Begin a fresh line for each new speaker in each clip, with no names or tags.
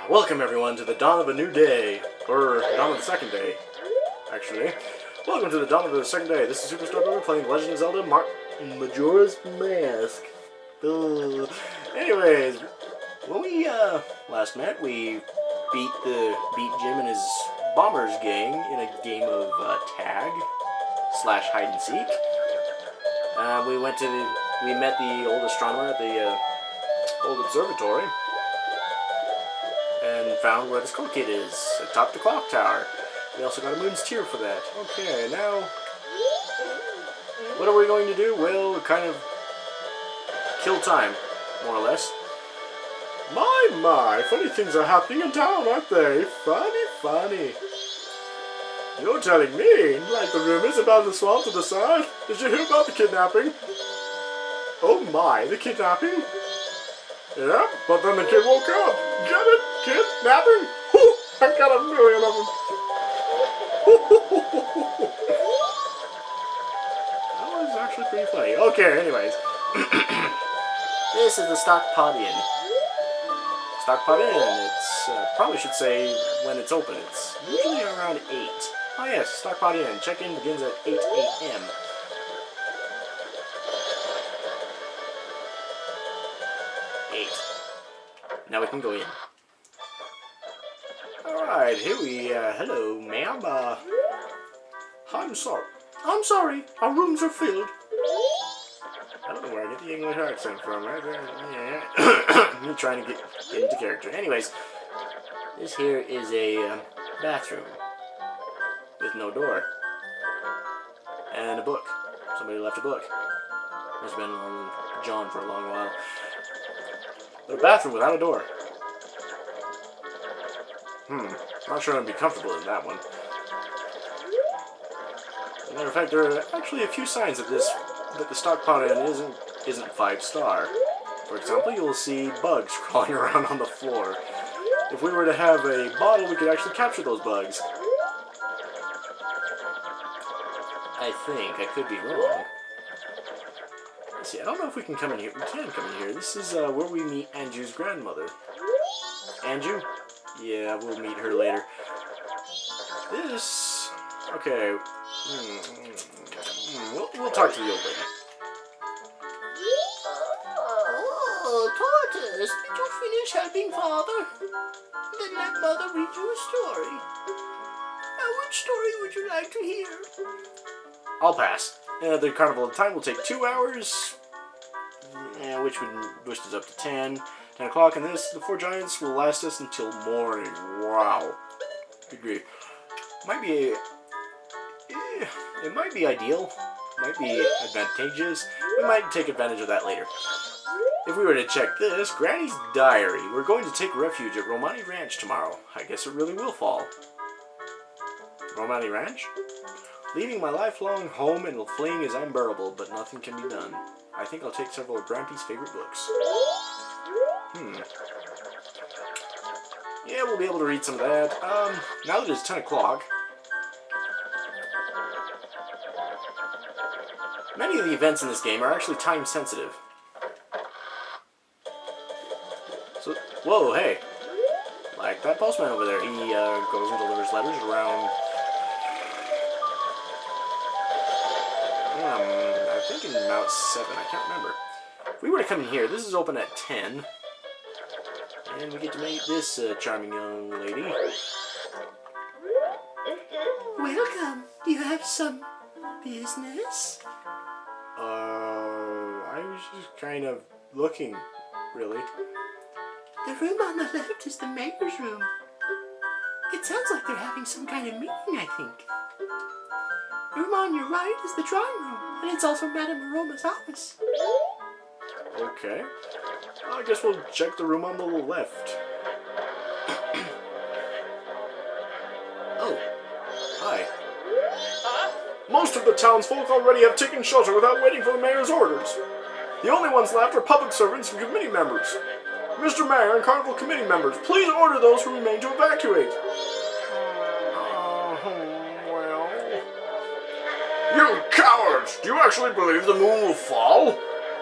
Welcome everyone to the dawn of a new day, or dawn of the second day, actually. Welcome to the dawn of the second day. This is Superstar Brother playing Legend of Zelda Majora's Mask. Anyways, when we last met, we beat Jim and his Bombers gang in a game of tag / hide and seek. We met the old astronomer at the old observatory. And found where the skull kid is, atop the clock tower. We also got a moon's tear for that. Okay, now, what are we going to do? Well, kind of kill time, more or less. My, funny things are happening in town, aren't they? Funny. You're telling me, like the rumors about the swamp to the side? Did you hear about the kidnapping? Oh my, the kidnapping? Yeah, but then the kid woke up. Get it? Kidnapping? Whew, I got a million of them. That was actually pretty funny. Okay, anyways. This is the Stockpot Inn. Stockpot Inn, it's, probably should say when it's open. It's usually around 8. Oh yes, Stockpot Inn. Check-in begins at 8 a.m. Now we can go in. Alright, here we, hello, ma'am, I'm sorry, our rooms are filled. I don't know where I get the English accent from, right there, yeah. Me trying to get into character. Anyways, this here is a, bathroom. With no door. And a book. Somebody left a book. It's been on John for a long while. But a bathroom without a door. Not sure I'd be comfortable in that one. As a matter of fact, there are actually a few signs that the Stockpot Inn isn't 5-star. For example, you'll see bugs crawling around on the floor. If we were to have a bottle, we could actually capture those bugs. I think. I could be wrong. Let's see, I don't know if we can come in here. We can come in here. This is where we meet Anju's grandmother. Anju? Yeah, we'll meet her later. This... Okay. We'll talk to the old lady.
Oh, Tortoise, did you finish helping Father? Then let Mother read you a story. Now, which story would you like to hear?
I'll pass. The carnival of time will take 2 hours, which would boost us up to 10 o'clock, and the 4 giants will last us until morning. Wow. Good grief. It might be ideal, might be advantageous. We might take advantage of that later. If we were to check this, Granny's diary. We're going to take refuge at Romani Ranch tomorrow. I guess it really will fall. Romani Ranch? Leaving my lifelong home and fleeing is unbearable, but nothing can be done. I think I'll take several of Grampy's favorite books. Yeah, we'll be able to read some of that. Now that it's 10 o'clock, many of the events in this game are actually time sensitive. So, whoa, hey. Like that postman over there, he goes and delivers letters around... I'm thinking about 7, I can't remember. If we were to come in here, this is open at 10. And we get to meet this charming young lady.
Welcome. Do you have some business?
I was just kind of looking, really.
The room on the left is the mayor's room. It sounds like they're having some kind of meeting, I think. The room on your right is the drawing room, and it's also Madame Aroma's office.
Okay. I guess we'll check the room on the left. Oh. Hi. Most of the townsfolk already have taken shelter without waiting for the mayor's orders. The only ones left are public servants and committee members. Mr. Mayor and Carnival Committee members, please order those who remain to evacuate. You cowards! Do you actually believe the moon will fall?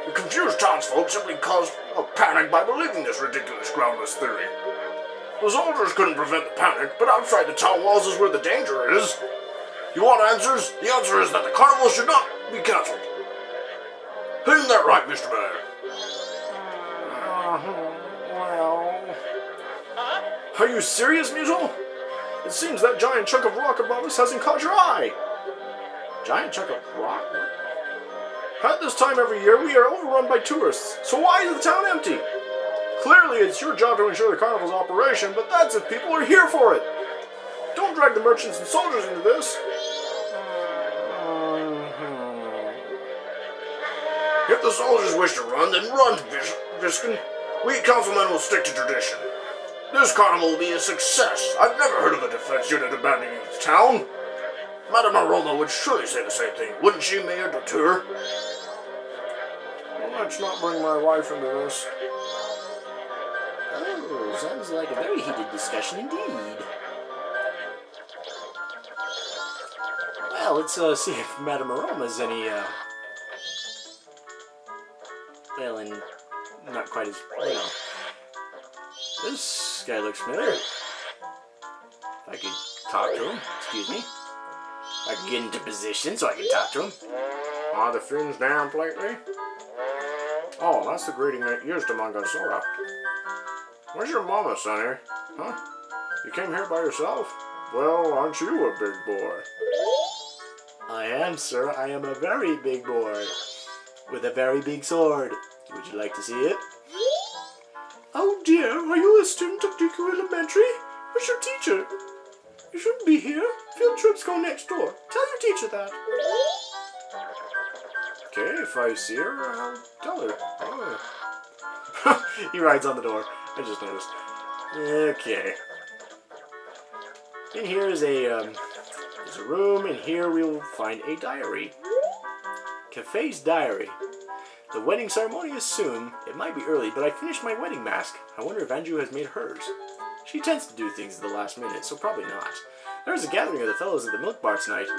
The confused townsfolk simply caused a panic by believing this ridiculous, groundless theory. The soldiers couldn't prevent the panic, but outside the town walls is where the danger is. You want answers? The answer is that the carnival should not be cancelled. Isn't that right, Mr. Mayor? Well... Are you serious, Musil? It seems that giant chunk of rock above us hasn't caught your eye. Giant chunk of rock? What? At this time every year, we are overrun by tourists, so why is the town empty? Clearly, it's your job to ensure the carnival's operation, but that's if people are here for it. Don't drag the merchants and soldiers into this. If the soldiers wish to run, then run, Viscount. We councilmen will stick to tradition. This carnival will be a success. I've never heard of a defense unit abandoning the town. Madame Aroma would surely say the same thing, wouldn't she, Mayor de Tour? Well, let's not bring my wife into this.
Oh, sounds like a very heated discussion indeed. Well, let's see if Madame Aroma's any, well, and not quite as, you know. This guy looks familiar. If I could talk to him, excuse me. If I could get into position so I can talk to him.
Are the fins damp lately? Oh, that's the greeting that used to Majora. Where's your mama, Sonny? Huh? You came here by yourself? Well, aren't you a big boy?
I am, sir. I am a very big boy. With a very big sword. Would you like to see it? Oh dear, are you a student of Deku Elementary? Where's your teacher? You shouldn't be here. Field trips go next door. Tell your teacher that.
Okay, if I see her, I'll tell her. Oh.
He rides on the door. I just noticed. Okay. In here is there's a room, and here we will find a diary. Cafe's diary. The wedding ceremony is soon. It might be early, but I finished my wedding mask. I wonder if Anju has made hers. She tends to do things at the last minute, so probably not. There is a gathering of the fellows at the milk bar tonight.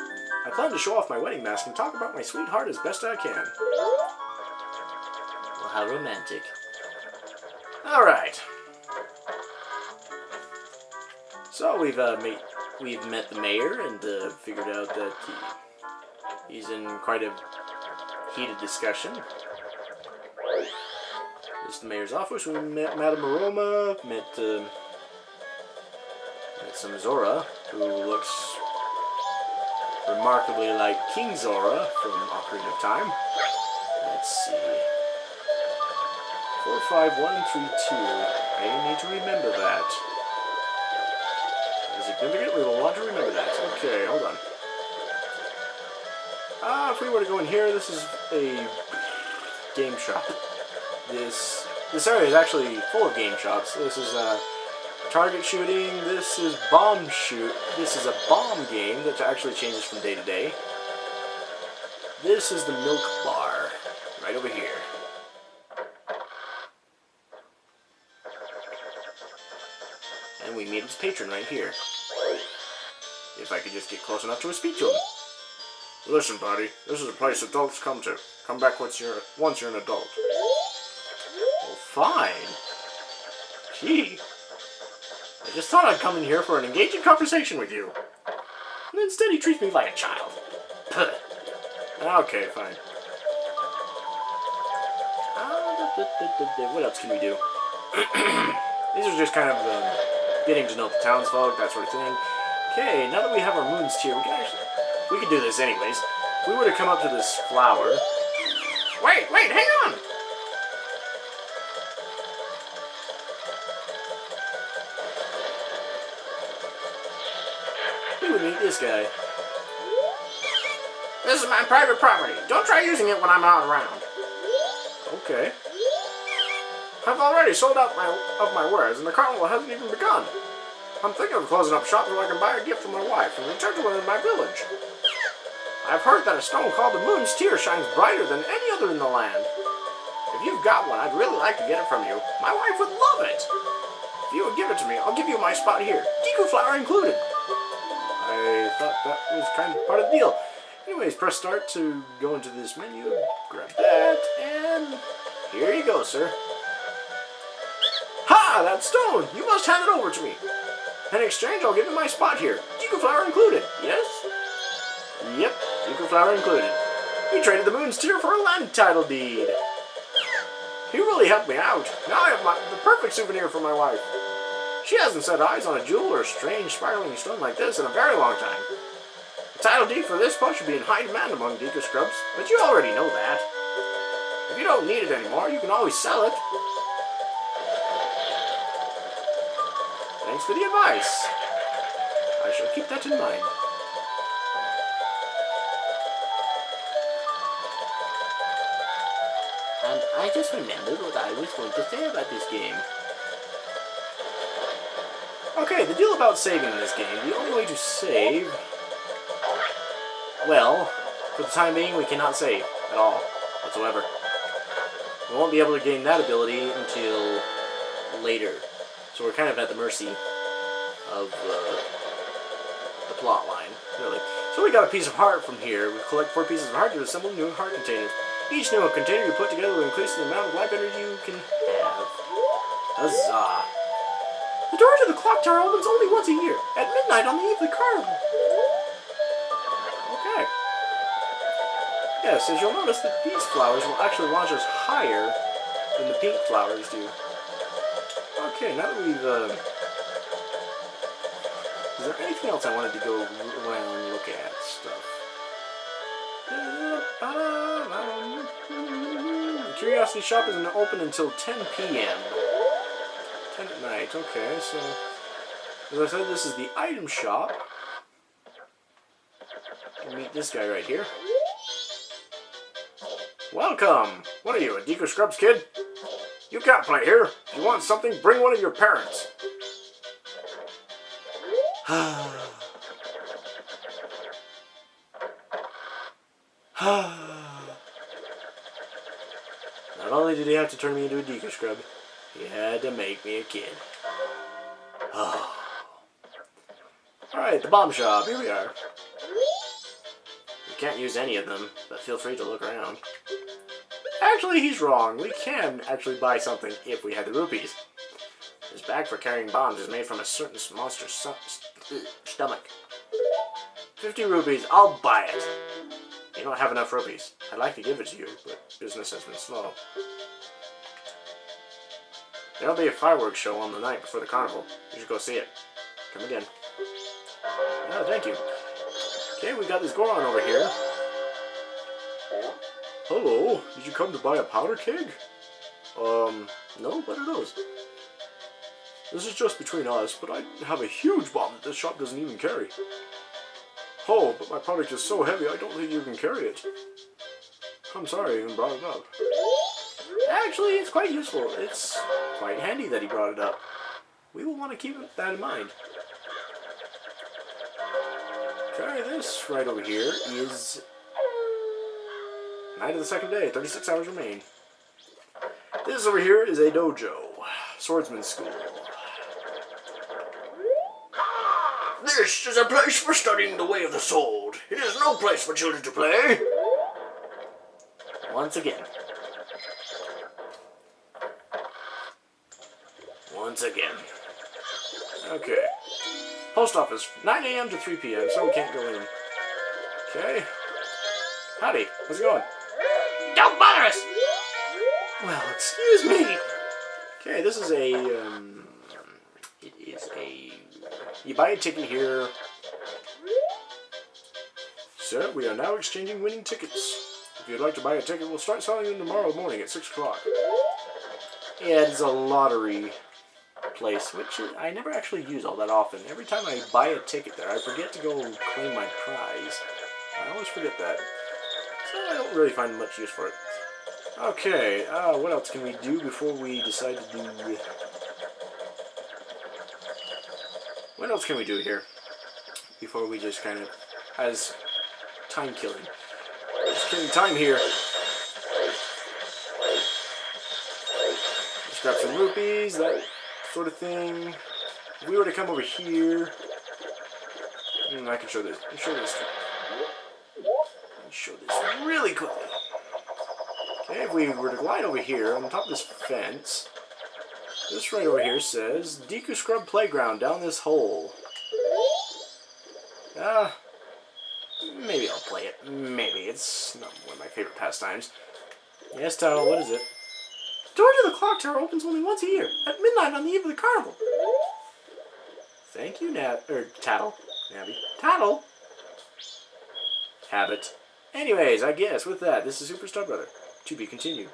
I plan to show off my wedding mask and talk about my sweetheart as best I can. Well, how romantic. Alright. So we've met the mayor and figured out that he's in quite a heated discussion. This is the mayor's office. We met Madame Aroma, met some Zora, who looks remarkably like King Zora from Ocarina of Time. Let's see. 45132. I need to remember that. Significant, we will want to remember that. Okay, hold on. If we were to go in here, this is a game shop. This area is actually full of game shops. This is target shooting. This is bomb shoot. This is a bomb game that actually changes from day to day. This is the milk bar, right over here. And we meet his patron right here. If I could just get close enough to speak to him.
Listen, buddy, this is a place adults come to. Come back once you're an adult.
Well, fine. Gee. I just thought I'd come in here for an engaging conversation with you. And instead he treats me like a child. Puh.
Okay, fine.
What else can we do? These are just kind of getting to know the townsfolk, that sort of thing. Okay, now that we have our moons tier, we can do this anyways. If we were to come up to this flower. Wait, hang on! We would meet this guy. This is my private property. Don't try using it when I'm not around. Okay. I've already sold out of my wares, and the carnival hasn't even begun. I'm thinking of closing up shop so I can buy a gift for my wife and return to her in my village. I've heard that a stone called the Moon's Tear shines brighter than any other in the land. If you've got one, I'd really like to get it from you. My wife would love it. If you would give it to me, I'll give you my spot here. Deku flower included. I thought that was kind of part of the deal. Anyways, press start to go into this menu. Grab that, and here you go, sir.
Ah, that stone! You must hand it over to me. In exchange, I'll give you my spot here. Deku flower included. Yes? Yep, Deku flower included. We traded the Moon's Tear for a land title deed. He really helped me out. Now I have the perfect souvenir for my wife. She hasn't set eyes on a jewel or a strange spiraling stone like this in a very long time. The title deed for this spot should be in high demand among Deku Scrubs, but you already know that. If you don't need it anymore, you can always sell it. Thanks for the advice. I shall keep that in mind.
And I just remembered what I was going to say about this game.
Okay, the deal about saving in this game, the only way to save... Well, for the time being, we cannot save at all, whatsoever. We won't be able to gain that ability until later. So we're kind of at the mercy of the plot line, really. So we got a piece of heart from here. We collect 4 pieces of heart to assemble a new heart container. Each new container you put together will increase the amount of life energy you can have. Huzzah! The door to the clock tower opens only once a year, at midnight on the eve of the carnival. Okay. Yes, as you'll notice, that these flowers will actually launch us higher than the pink flowers do. Okay, now that we've, is there anything else I wanted to go around and look at stuff? The Curiosity Shop isn't open until 10 p.m. 10 at night, okay, so... As I said, this is the item shop. We'll meet this guy right here. Welcome! What are you, a Deku Scrubs kid? You can't play here. If you want something, bring one of your parents. Not only did he have to turn me into a Deku Scrub, he had to make me a kid. Alright, the bomb shop. Here we are. We can't use any of them, but feel free to look around. Actually, he's wrong. We can actually buy something if we had the rupees. This bag for carrying bombs is made from a certain monster's stomach. 50 rupees. I'll buy it. You don't have enough rupees. I'd like to give it to you, but business has been slow. There'll be a fireworks show on the night before the carnival. You should go see it. Come again. Oh, thank you. Okay, we got this Goron over here. Hello, did you come to buy a powder keg? No, what are those? This is just between us, but I have a huge bomb that this shop doesn't even carry. Oh, but my product is so heavy I don't think you can carry it. I'm sorry I even brought it up. Actually, it's quite useful. It's quite handy that he brought it up. We will want to keep that in mind. Okay, this right over here is... Night of the second day, 36 hours remain. This over here is a dojo, swordsman's school. This is a place for studying the way of the sword. It is no place for children to play. Once again. Once again. Okay. Post office, 9 a.m. to 3 p.m., so we can't go in. Okay. Howdy, how's it going? Don't bother us! Well, excuse me! Okay, this is a, it is a... You buy a ticket here. Sir, we are now exchanging winning tickets. If you'd like to buy a ticket, we'll start selling them tomorrow morning at 6 o'clock. Yeah, it's a lottery place, which I never actually use all that often. Every time I buy a ticket there, I forget to go claim my prize. I always forget that. So I don't really find much use for it. Okay, what else can we do before we decide to do... What else can we do here? Before we just kind of... As time killing. Just killing time here. Just grab some rupees, that sort of thing. If we were to come over here... I can show this. I can show this. Show this really quickly. Okay, if we were to glide over here on top of this fence, This right over here says, Deku Scrub Playground down this hole. Maybe I'll play it. Maybe. It's not one of my favorite pastimes. Yes, Tattle, what is it?
The door to the clock tower opens only once a year, at midnight on the eve of the carnival.
Thank you, Tattle. Nabby. Tattle? Habit. Anyways, I guess with that, this is Superstar Brother. To be continued.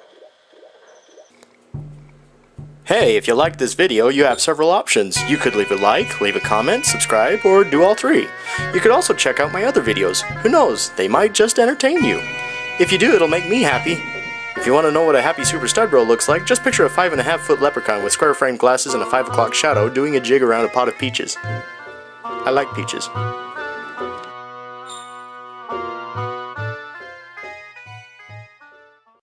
Hey, if you liked this video, you have several options. You could leave a like, leave a comment, subscribe, or do all three. You could also check out my other videos. Who knows, they might just entertain you. If you do, it'll make me happy. If you want to know what a happy Super Stud Bro looks like, just picture a 5.5-foot leprechaun with square frame glasses and a 5 o'clock shadow doing a jig around a pot of peaches. I like peaches.